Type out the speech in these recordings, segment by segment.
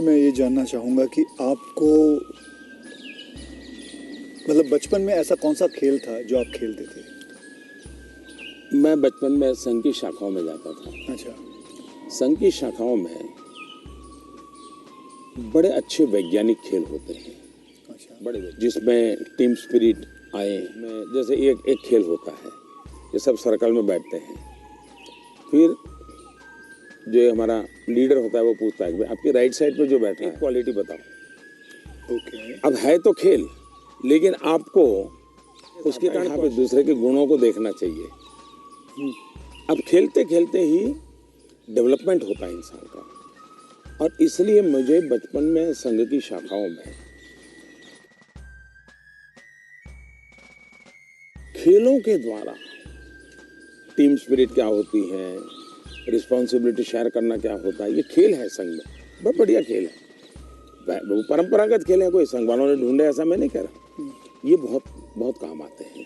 मैं ये जानना चाहूँगा कि आपको मतलब बचपन में ऐसा कौन सा खेल था जो आप खेलते थे? मैं बचपन में संघ की शाखाओं में जाता था। अच्छा। संघ की शाखाओं में बड़े अच्छे वैज्ञानिक खेल होते हैं। अच्छा। बड़े जिसमें टीम स्पिरिट आए में जैसे एक खेल होता है, ये सब सर्कल में बैठते हैं, फिर जो हमारा लीडर होता है वो पूछता है कि आपकी राइट साइड पे जो बैठा है क्वालिटी बताओ। ओके। अब है तो खेल, लेकिन आपको उसके कारण यहाँ पे दूसरे के गुणों को देखना चाहिए। अब खेलते खेलते ही डेवलपमेंट होता है इंसान का, और इसलिए मुझे बचपन में संघ की शाखाओं में खेलों के द्वारा टीम स्पिरिट क्या होती है, रिस्पॉन्सिबिलिटी शेयर करना क्या होता है, ये खेल है संघ में, बहुत बढ़िया खेल है। वो परंपरागत खेल है, कोई संघ वालों ने ढूंढे ऐसा मैं नहीं कह रहा, ये बहुत बहुत काम आते हैं।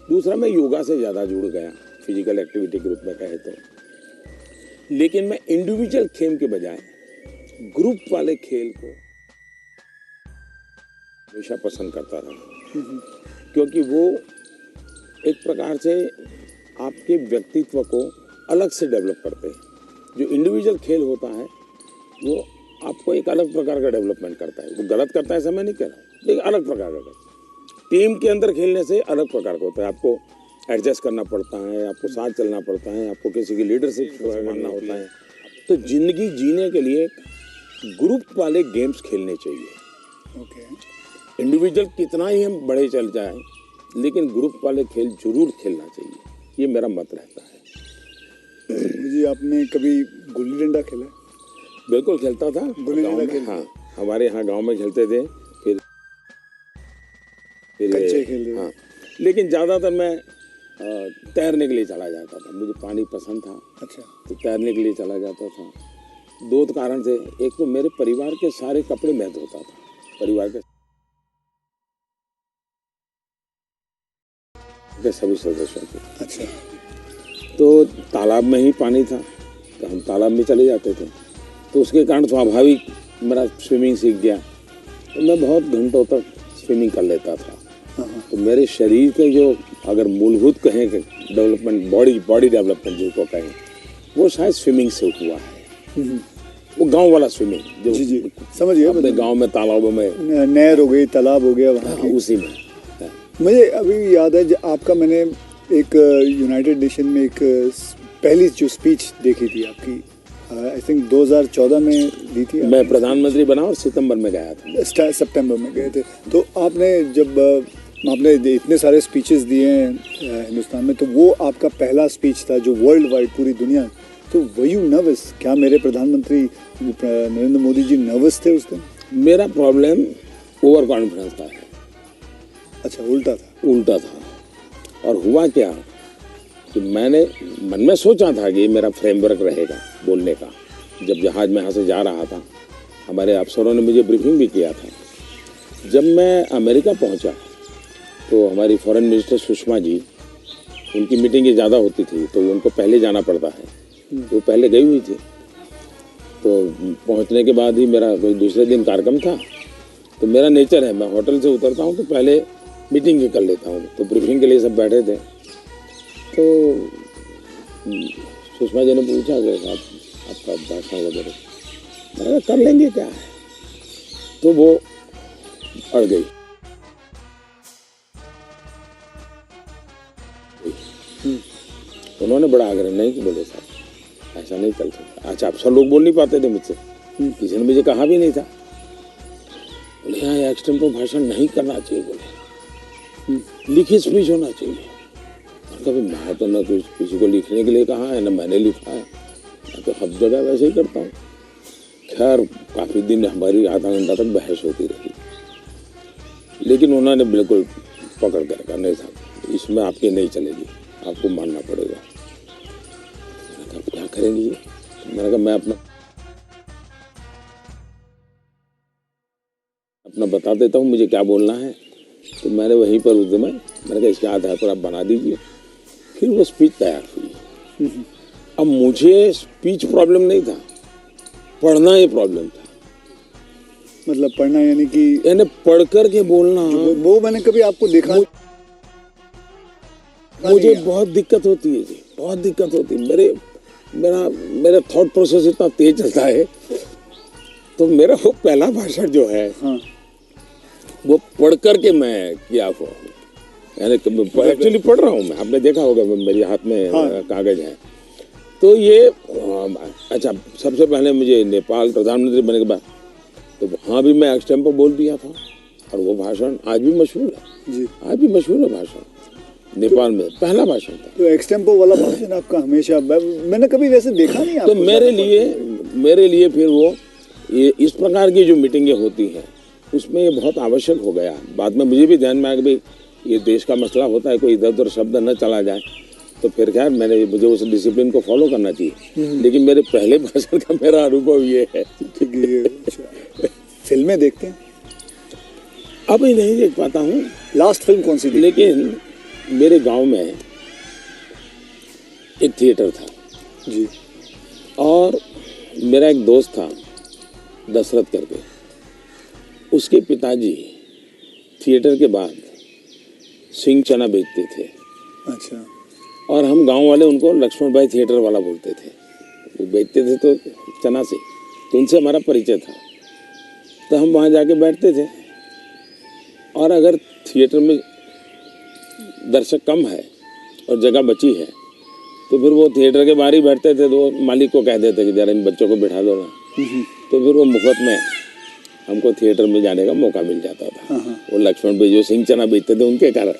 दूसरा, मैं योगा से ज़्यादा जुड़ गया, फिजिकल एक्टिविटी के रूप में कहे तो, लेकिन मैं इंडिविजुअल खेल के बजाय ग्रुप वाले खेल को हमेशा पसंद करता रहा, क्योंकि वो एक प्रकार से आपके व्यक्तित्व को अलग से डेवलप करते हैं। जो इंडिविजुअल खेल होता है वो आपको एक अलग प्रकार का डेवलपमेंट करता है। वो गलत करता है ऐसा मैं नहीं कह रहा, लेकिन अलग प्रकार का करता है। टीम के अंदर खेलने से अलग प्रकार का होता है, आपको एडजस्ट करना पड़ता है, आपको साथ चलना पड़ता है, आपको किसी की लीडरशिप मानना होता है। तो जिंदगी जीने के लिए ग्रुप वाले गेम्स खेलने चाहिए। ओके। इंडिविजुअल कितना ही हम बड़े चल जाए, लेकिन ग्रुप वाले खेल जरूर खेलना चाहिए, ये मेरा मत रहता है। जी, आपने कभी गुल्ली डंडा खेला? बिल्कुल खेलता था, गुल्ली डंडा खेलता। हाँ, हमारे यहाँ गांव में खेलते थे। फिर कच्चे खेल। हाँ, लेकिन ज़्यादातर मैं तैरने के लिए चला जाता था, मुझे पानी पसंद था। अच्छा। तो तैरने के लिए चला जाता था। दो कारण से, एक तो मेरे परिवार के सारे कपड़े मैं धोता था, परिवार के सभी सदस्यों के। अच्छा। तो तालाब में ही पानी था, तो हम तालाब में चले जाते थे, तो उसके कारण स्वाभाविक मेरा स्विमिंग सीख गया, तो मैं बहुत घंटों तक स्विमिंग कर लेता था। तो मेरे शरीर के जो अगर मूलभूत कहें कि डेवलपमेंट, बॉडी डेवलपमेंट जिसको कहें, वो शायद स्विमिंग से हुआ है। वो गांव वाला स्विमिंग जो जी समझ गया, अपने गांव में तालाबों में नहर हो गई, तालाब हो गया वहाँ की, उसी में। मुझे अभी याद है आपका, मैंने एक यूनाइटेड नेशन में एक पहली जो स्पीच देखी थी आपकी, आई थिंक 2014 में दी थी। मैं प्रधानमंत्री बना और सितंबर में गया था, सितंबर में गए थे। तो आपने जब आपने इतने सारे स्पीचेस दिए हैं हिंदुस्तान में, तो वो आपका पहला स्पीच था जो वर्ल्ड वाइड पूरी दुनिया, तो वर यू नर्वस? क्या मेरे प्रधानमंत्री नरेंद्र मोदी जी नर्वस थे उस दिन? मेरा प्रॉब्लम ओवर कॉन्फिडेंस था। अच्छा, उल्टा था। और हुआ क्या कि मैंने मन में सोचा था कि मेरा फ्रेमवर्क रहेगा बोलने का। जब जहाज में यहाँ से जा रहा था, हमारे अफसरों ने मुझे ब्रीफिंग भी किया था। जब मैं अमेरिका पहुँचा तो हमारी फॉरेन मिनिस्टर सुषमा जी, उनकी मीटिंगें ज़्यादा होती थी, तो उनको पहले जाना पड़ता है, तो पहले गई हुई थी। तो पहुँचने के बाद ही मेरा कोई दूसरे दिन कार्यक्रम था, तो मेरा नेचर है, मैं होटल से उतरता हूँ तो पहले मीटिंग ही कर लेता हूँ। तो ब्रीफिंग के लिए सब बैठे थे, तो सुषमा जी ने पूछा कि आपका भाषण वगैरह, मैंने कर लेंगे क्या है, तो वो अड़ गई। उन्होंने बड़ा आग्रह नहीं कि बोले साहब ऐसा नहीं चल सकता। अच्छा, अफसर लोग बोल नहीं पाते थे मुझसे, किसी ने मुझे कहा भी नहीं था। बोले यहाँ एक्सटेम्पो भाषण नहीं करना चाहिए, बोले लिखित स्पीच होना चाहिए। कभी मैं तो न तो किसी को लिखने के लिए कहा है, न मैंने लिखा है, मैं तो हर जगह वैसे ही करता हूँ। खैर, काफ़ी दिन हमारी आधा घंटा तक बहस होती रही, लेकिन उन्होंने बिल्कुल पकड़ कर कहा, नहीं साहब इसमें आपकी नहीं चलेगी, आपको मानना पड़ेगा। मैंने कहा क्या करेंगे ये? मैंने कहा मैं अपना बता देता हूँ मुझे क्या बोलना है। तो मैंने वहीं पर उस समय मैंने कहा इसके आधार पर आप बना दीजिए। फिर वो स्पीच तैयार हुई। अब मुझे स्पीच प्रॉब्लम नहीं था, पढ़ना ही प्रॉब्लम था। मतलब पढ़ना यानी कि यानी पढ़ कर के बोलना वो मैंने कभी आपको देखा मुझे बहुत दिक्कत होती है जी, बहुत दिक्कत होती है। मेरा थॉट प्रोसेस इतना तेज चलता है, तो मेरा वो पहला भाषण जो है हाँ वो पढ़ कर के मैं किया हुआ हूँ, यानी एक्चुअली पढ़ रहा हूँ मैं। आपने देखा होगा मेरे हाथ में कागज है। तो ये अच्छा, सबसे पहले मुझे नेपाल प्रधानमंत्री बनने के बाद तो वहाँ भी मैं एक्सटेम्पो बोल दिया था, और वो भाषण आज भी मशहूर है जी। आज भी मशहूर है भाषण। नेपाल में पहला भाषण था। तो एक्सटेम्पो वाला भाषण आपका हमेशा मैंने कभी वैसे देखा नहीं तो मेरे लिए फिर वो ये इस प्रकार की जो मीटिंगें होती हैं उसमें ये बहुत आवश्यक हो गया। बाद में मुझे भी ध्यान में आया कि भाई ये देश का मसला होता है, कोई इधर उधर शब्द न चला जाए, तो फिर खैर मुझे उस डिसिप्लिन को फॉलो करना चाहिए। लेकिन मेरे पहले भाषण का मेरा अनुभव ये है। फिल्में देखते हैं? अभी नहीं देख पाता हूँ। लास्ट फिल्म कौन सी थी? लेकिन मेरे गांव में एक थिएटर था जी, और मेरा एक दोस्त था दशरथ करके, उसके पिताजी थिएटर के बाद सिंह चना बेचते थे। अच्छा। और हम गांव वाले उनको लक्ष्मण भाई थिएटर वाला बोलते थे। वो बेचते थे तो चना से, तो उनसे हमारा परिचय था। तो हम वहाँ जाके बैठते थे, और अगर थिएटर में दर्शक कम है और जगह बची है तो फिर वो थिएटर के बाहर ही बैठते थे। तो मालिक को कह देते कि जरा इन बच्चों को बिठा दो ना। तो फिर वो मुफ्त में हमको थिएटर में जाने का मौका मिल जाता था। वो लक्ष्मण भाई जो सिंह चना बेचते थे उनके कारण।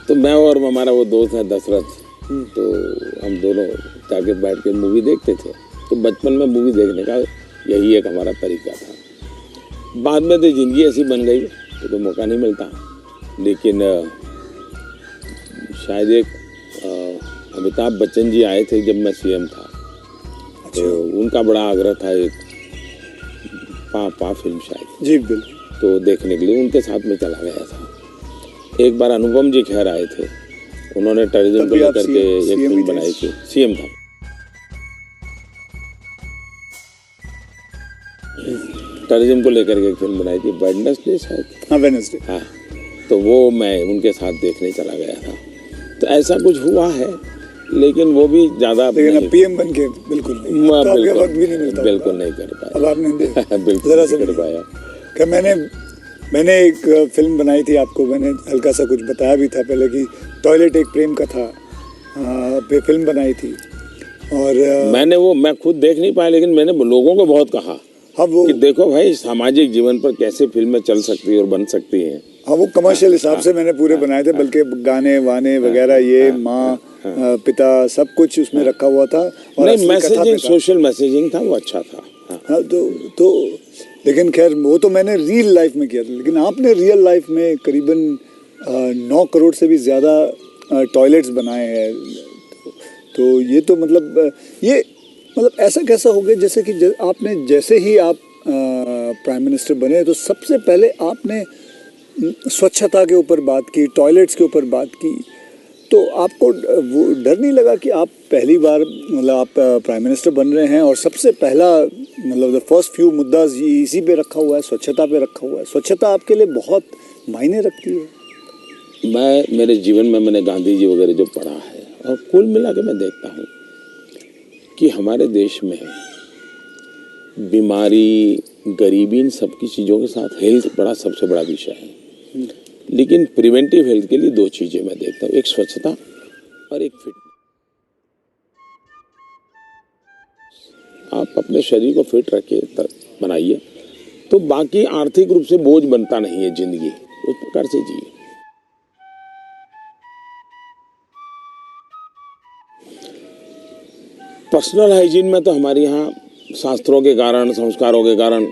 तो मैं और हमारा वो दोस्त है दशरथ, तो हम दोनों जाके बैठ के मूवी देखते थे। तो बचपन में मूवी देखने का यही एक हमारा तरीका था। बाद में तो जिंदगी ऐसी बन गई तो मौका नहीं मिलता। लेकिन शायद एक अमिताभ बच्चन जी आए थे जब मैं सीएम था। अच्छा। तो उनका बड़ा आग्रह था एक पा फिल्म शायद जी बिल्कुल, तो देखने के लिए उनके साथ में चला गया था। एक बार अनुपम जी खैर आए थे, उन्होंने टूरिज्म को लेकर के एक फिल्म बनाई थी। सीएम था। टूरिज्म को लेकर के एक फिल्म बनाई थी, वेडनेसडे शायद। हाँ वेडनेसडे। हाँ, तो वो मैं उनके साथ देखने चला गया था। तो ऐसा कुछ हुआ है, लेकिन वो भी ज्यादा पीएम बन के बिल्कुल नहीं, तो वक्त भी नहीं मिलता, बिल्कुल नहीं कर पाया। अब आपने बिल्कुल नहीं कर पाया। कि मैंने एक फिल्म बनाई थी, आपको मैंने हल्का सा कुछ बताया भी था पहले कि टॉयलेट एक प्रेम कथा पे फिल्म बनाई थी। और मैं खुद देख नहीं पाया, लेकिन मैंने लोगों को बहुत कहा कि देखो भाई सामाजिक जीवन पर कैसे फिल्में चल सकती है और बन सकती हैं। हाँ, वो कमर्शियल हिसाब से मैंने पूरे बनाए थे, बल्कि गाने वाने वगैरह ये माँ पिता सब कुछ उसमें रखा हुआ था। और नहीं, मैसेजिंग, सोशल मैसेजिंग था, वो अच्छा था। हाँ, तो लेकिन खैर वो तो मैंने रियल लाइफ में किया था। लेकिन आपने रियल लाइफ में करीबन 9 करोड़ से भी ज़्यादा टॉयलेट्स बनाए हैं। तो ये तो मतलब ऐसा कैसा हो गया जैसे कि आपने जैसे ही आप प्राइम मिनिस्टर बने तो सबसे पहले आपने स्वच्छता के ऊपर बात की, टॉयलेट्स के ऊपर बात की। तो आपको वो डर नहीं लगा कि आप पहली बार मतलब आप प्राइम मिनिस्टर बन रहे हैं और सबसे पहला मतलब द फर्स्ट फ्यू मुद्दा इसी पे रखा हुआ है, स्वच्छता पे रखा हुआ है? स्वच्छता आपके लिए बहुत मायने रखती है। मेरे जीवन में मैंने गांधी जी वगैरह जो पढ़ा है, और कुल मिला के मैं देखता हूँ कि हमारे देश में बीमारी, गरीबी, इन सब की चीज़ों के साथ हेल्थ सबसे बड़ा विषय है। लेकिन प्रिवेंटिव हेल्थ के लिए 2 चीज़ें मैं देखता हूँ, एक स्वच्छता और एक फिटनेस। आप अपने शरीर को फिट रखिए, बनाइए, तो बाकी आर्थिक रूप से बोझ बनता नहीं है जिंदगी, उस प्रकार से जिए। पर्सनल हाइजीन में तो हमारे यहाँ शास्त्रों के कारण, संस्कारों के कारण,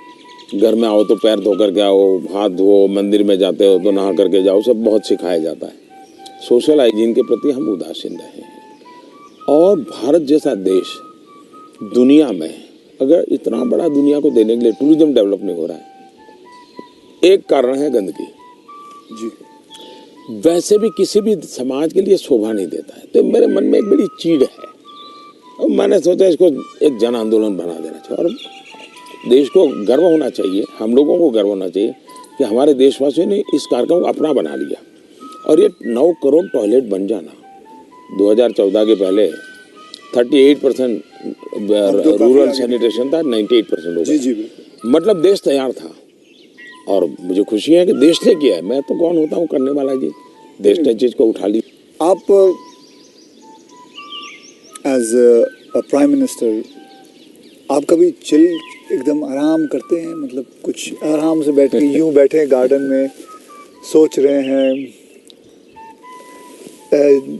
घर में आओ तो पैर धो करके आओ, हाथ धो, मंदिर में जाते हो तो नहा करके जाओ, सब बहुत सिखाया जाता है। सोशल हाइजीन के प्रति हम उदासीन रहे हैं। और भारत जैसा देश दुनिया में, अगर इतना बड़ा दुनिया को देने के लिए टूरिज्म डेवलप नहीं हो रहा है, एक कारण है गंदगी जी। वैसे भी किसी भी समाज के लिए शोभा नहीं देता है। तो मेरे मन में एक बड़ी चीड़ है, और मैंने सोचा इसको एक जन आंदोलन बना देना चाहिए और देश को गर्व होना चाहिए, हम लोगों को गर्व होना चाहिए कि हमारे देशवासियों ने इस कार्यक्रम को अपना बना लिया। और ये 9 करोड़ टॉयलेट बन जाना 2014 के पहले 38% रूरल सैनिटेशन था, 98% हो गया। जी मतलब देश तैयार था और मुझे खुशी है कि देश ने किया है। मैं तो कौन होता हूँ करने वाला जी, देश ने चीज को उठा ली। आप एज अ प्राइम मिनिस्टर आप कभी चिल एकदम आराम करते हैं, मतलब कुछ आराम से बैठ के यूं बैठे हैं गार्डन में सोच रहे हैं,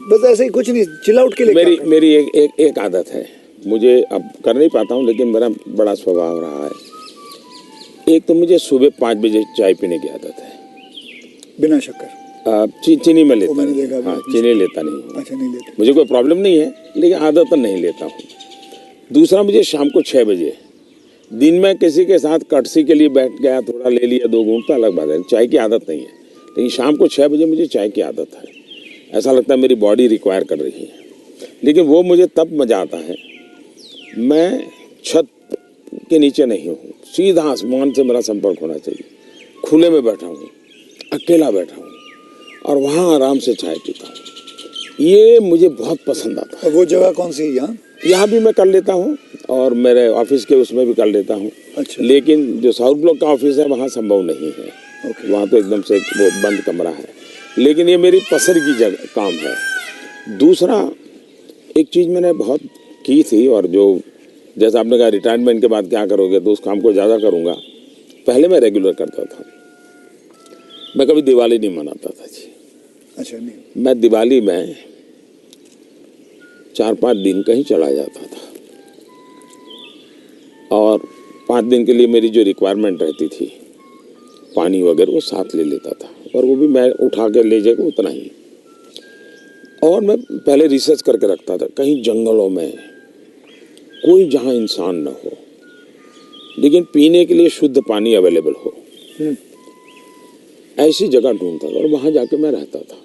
बस ऐसे ही कुछ नहीं, चिल आउट के लिए मेरी एक आदत है, मुझे अब कर नहीं पाता हूँ लेकिन मेरा बड़ा स्वभाव रहा है। एक तो मुझे सुबह 5 बजे चाय पीने की आदत है, बिना शक्कर? चीनी में लेता मैंने नहीं। देखा हाँ, चीनी लेता नहीं हूँ। अच्छा, नहीं लेते? मुझे कोई प्रॉब्लम नहीं है लेकिन आदत नहीं लेता हूँ। दूसरा, मुझे शाम को 6 बजे, दिन में किसी के साथ कटसी के लिए बैठ गया, थोड़ा ले लिया 2 घूंट तो अलग बात है, चाय की आदत नहीं है। लेकिन शाम को 6 बजे मुझे चाय की आदत है, ऐसा लगता है मेरी बॉडी रिक्वायर कर रही है। लेकिन वो मुझे तब मजा आता है, मैं छत के नीचे नहीं हूँ, सीधा आसमान से मेरा संपर्क होना चाहिए, खुले में बैठा हूँ, अकेला बैठा हूँ और वहाँ आराम से चाय पीता हूँ। ये मुझे बहुत पसंद आता है। और वो जगह कौन सी है? यहाँ भी मैं कर लेता हूँ और मेरे ऑफिस के उसमें भी कर लेता हूँ। अच्छा। लेकिन जो साउथ ब्लॉक का ऑफिस है वहाँ संभव नहीं है। ओके। वहाँ तो एकदम से वो बंद कमरा है, लेकिन ये मेरी पसंद की जगह काम है। दूसरा, एक चीज़ मैंने बहुत की थी और जो जैसा आपने कहा रिटायरमेंट के बाद क्या करोगे, तो उस काम को ज़्यादा करूँगा। पहले मैं रेगुलर करता था, मैं कभी दिवाली नहीं मनाता था जी। अच्छा। नहीं, मैं दिवाली में 4-5 दिन कहीं चला जाता था और 5 दिन के लिए मेरी जो रिक्वायरमेंट रहती थी, पानी वगैरह वो साथ ले लेता था और वो भी मैं उठा के ले जाएगा उतना ही। और मैं पहले रिसर्च करके रखता था, कहीं जंगलों में कोई जहाँ इंसान न हो लेकिन पीने के लिए शुद्ध पानी अवेलेबल हो, ऐसी जगह ढूंढता था और वहाँ जाके मैं रहता था।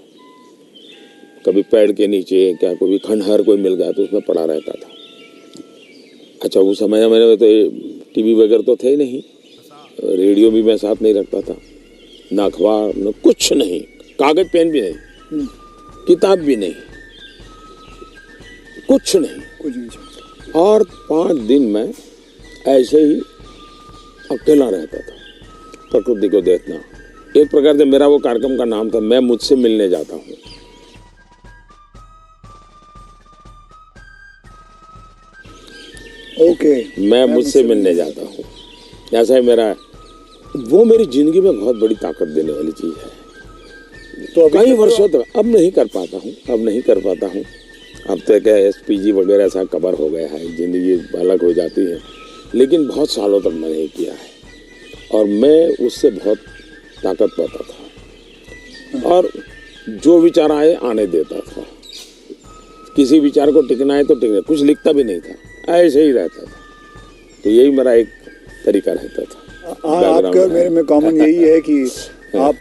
कभी पेड़ के नीचे, क्या कोई खंडहर कोई मिल गया तो उसमें पड़ा रहता था। अच्छा, उस समय मेरे तो टीवी वगैरह तो थे ही नहीं, रेडियो भी मैं साथ नहीं रखता था, ना अखबार, न कुछ नहीं, कागज पेन भी नहीं, किताब भी नहीं, कुछ नहीं। और 5 दिन में ऐसे ही अकेला रहता था, प्रकृति को देखना। एक प्रकार से मेरा वो कार्यक्रम का नाम था, मैं मुझसे मिलने जाता हूँ। ओके। मैं मुझसे मिलने जाता हूँ, ऐसा है मेरा। वो मेरी जिंदगी में बहुत बड़ी ताकत देने वाली चीज है। तो कई वर्षों तक अब नहीं कर पाता हूँ, अब तो क्या SPG वगैरह ऐसा कवर हो गया है, जिंदगी अलग हो जाती है, लेकिन बहुत सालों तक मैंने किया है और मैं उससे बहुत ताकत पाता था और जो विचार आए आने देता था। किसी विचार को टिकना है तो टिकना, कुछ लिखता भी नहीं था, ऐसे ही रहता था। तो यही मेरा एक तरीका रहता था। आपका और मेरे में कॉमन यही है कि आप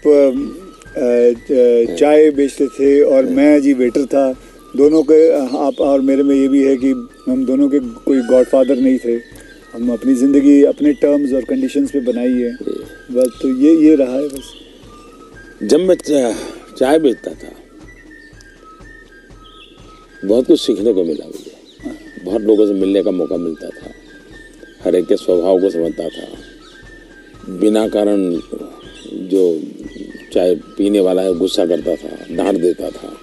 चाय बेचते थे और मैं जी वेटर था। दोनों के, आप और मेरे में ये भी है कि हम दोनों के कोई गॉडफादर नहीं थे, हम अपनी ज़िंदगी अपने टर्म्स और कंडीशंस पे बनाई है बस। तो ये रहा है बस। जब मैं चाय बेचता था बहुत कुछ सीखने को मिला मुझे, बहुत लोगों से मिलने का मौका मिलता था, हर एक के स्वभाव को समझता था। बिना कारण जो चाय पीने वाला है गुस्सा करता था, डांट देता था,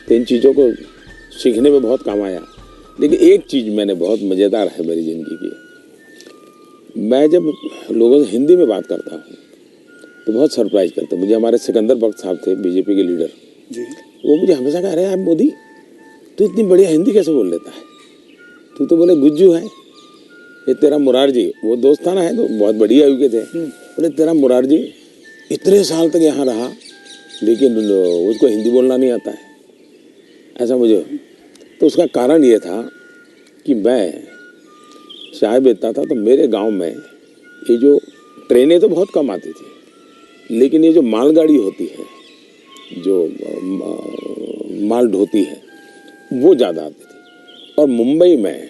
तो इन चीज़ों को सीखने में बहुत काम आया। लेकिन एक चीज़ मैंने बहुत मज़ेदार है मेरी ज़िंदगी की, मैं जब लोगों से हिंदी में बात करता हूँ तो बहुत सरप्राइज करते। मुझे हमारे सिकंदर भक्त साहब थे, बीजेपी के लीडर जी, वो मुझे हमेशा कह रहे हैं, यार मोदी तू इतनी बढ़िया हिंदी कैसे बोल लेता है, तू तो बोले गुज्जू है। ये तेरा मुरारजी, वो दोस्ताना है तो बहुत बढ़िया आयु के थे, बोले तेरा मुरारजी इतने साल तक यहाँ रहा लेकिन उसको हिंदी बोलना नहीं आता है, ऐसा मुझे। तो उसका कारण ये था कि मैं चाय बेचता था तो मेरे गांव में ये जो ट्रेनें तो बहुत कम आती थी, लेकिन ये जो मालगाड़ी होती है, जो माल ढोती है, वो ज़्यादा आती थी। और मुंबई में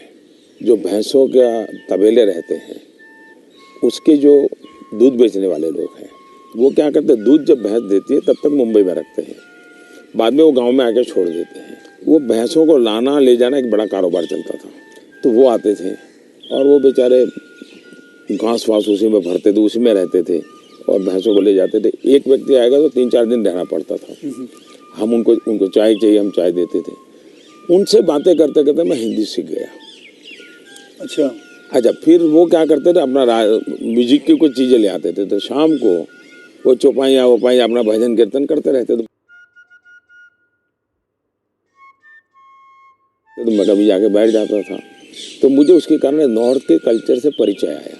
जो भैंसों के तबेले रहते हैं, उसके जो दूध बेचने वाले लोग हैं, वो क्या करते हैं, दूध जब भैंस देती है तब तक मुंबई में रखते हैं, बाद में वो गांव में आके छोड़ देते हैं। वो भैंसों को लाना ले जाना एक बड़ा कारोबार चलता था। तो वो आते थे और वो बेचारे घास वास उसी में भरते थे, उसी में रहते थे और भैंसों को ले जाते थे। एक व्यक्ति आएगा तो 3-4 दिन रहना पड़ता था। हम उनको चाय चाहिए, हम चाय देते थे। उनसे बातें करते करते मैं हिंदी सीख गया। अच्छा, फिर वो क्या करते थे, अपना म्यूजिक की कुछ चीज़ें ले आते थे, तो शाम को वो चौपाइयाँ वोपाइयाँ अपना भजन कीर्तन करते रहते थे। तो मैं कभी जाके बैठ जाता था। तो मुझे उसके कारण नॉर्थ के कल्चर से परिचय आया।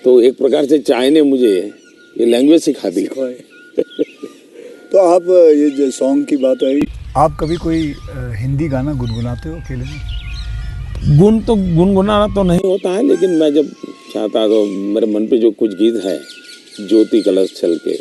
तो एक प्रकार से चाय ने मुझे ये लैंग्वेज सिखा दी। तो आप ये जो सॉन्ग की बात आई, आप कभी कोई हिंदी गाना गुनगुनाते हो अकेले में? गुनगुनाना तो नहीं होता है, लेकिन मैं जब चाहता तो मेरे मन पे जो कुछ गीत है, ज्योति कलश छल के,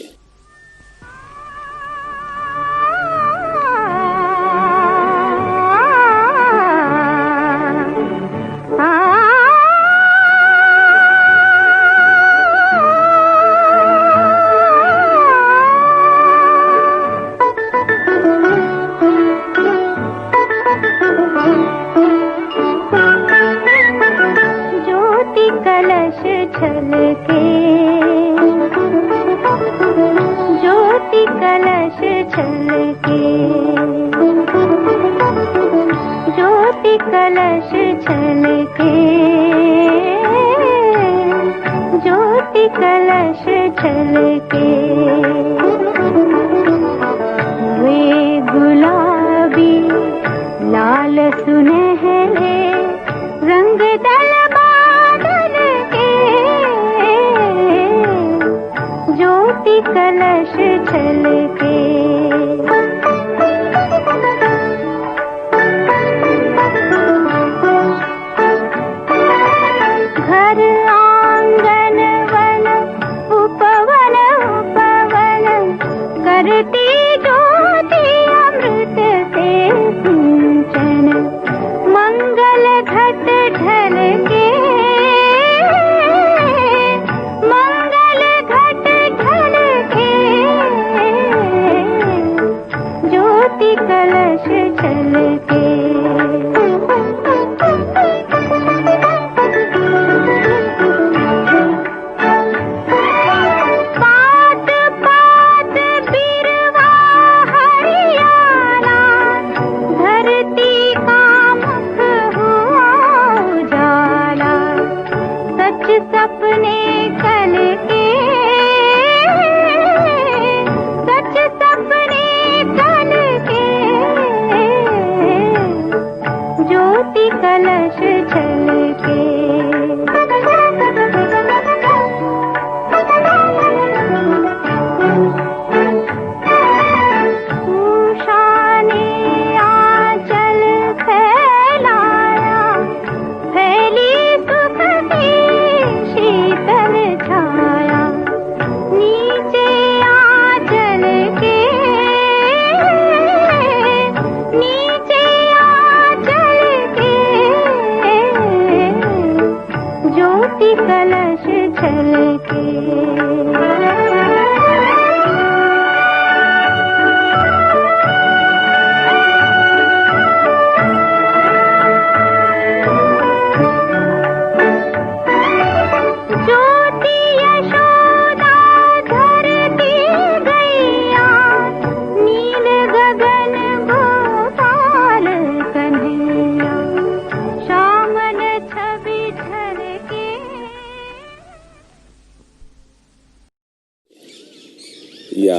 या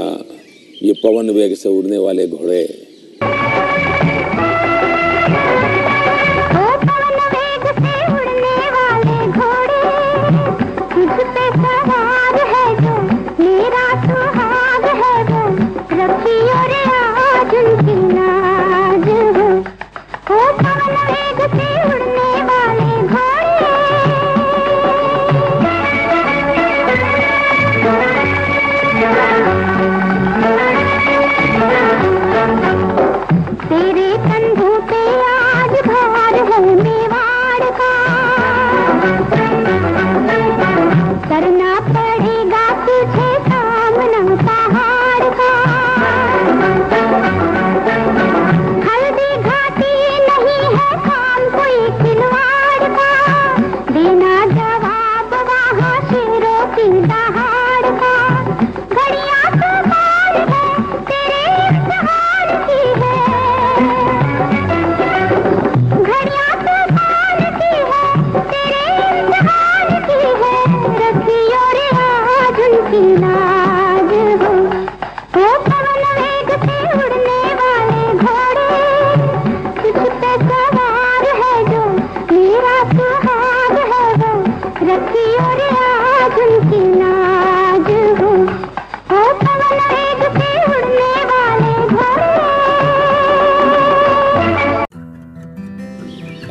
ये पवन वेग से उड़ने वाले घोड़े,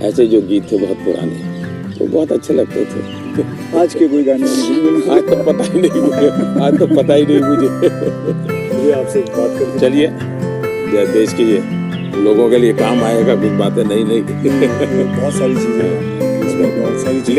ऐसे जो गीत थे बहुत पुराने, तो बहुत अच्छे लगते थे। आज के कोई गाने नहीं आज तो पता ही नहीं मुझे, आज तो पता ही नहीं मुझे। मुझे आपसे बात करके चलिए, देश के लिए, लोगों के लिए काम आएगा कुछ बातें, नहीं बहुत सारी चीजें हैं इसमें, बहुत सारी चीजें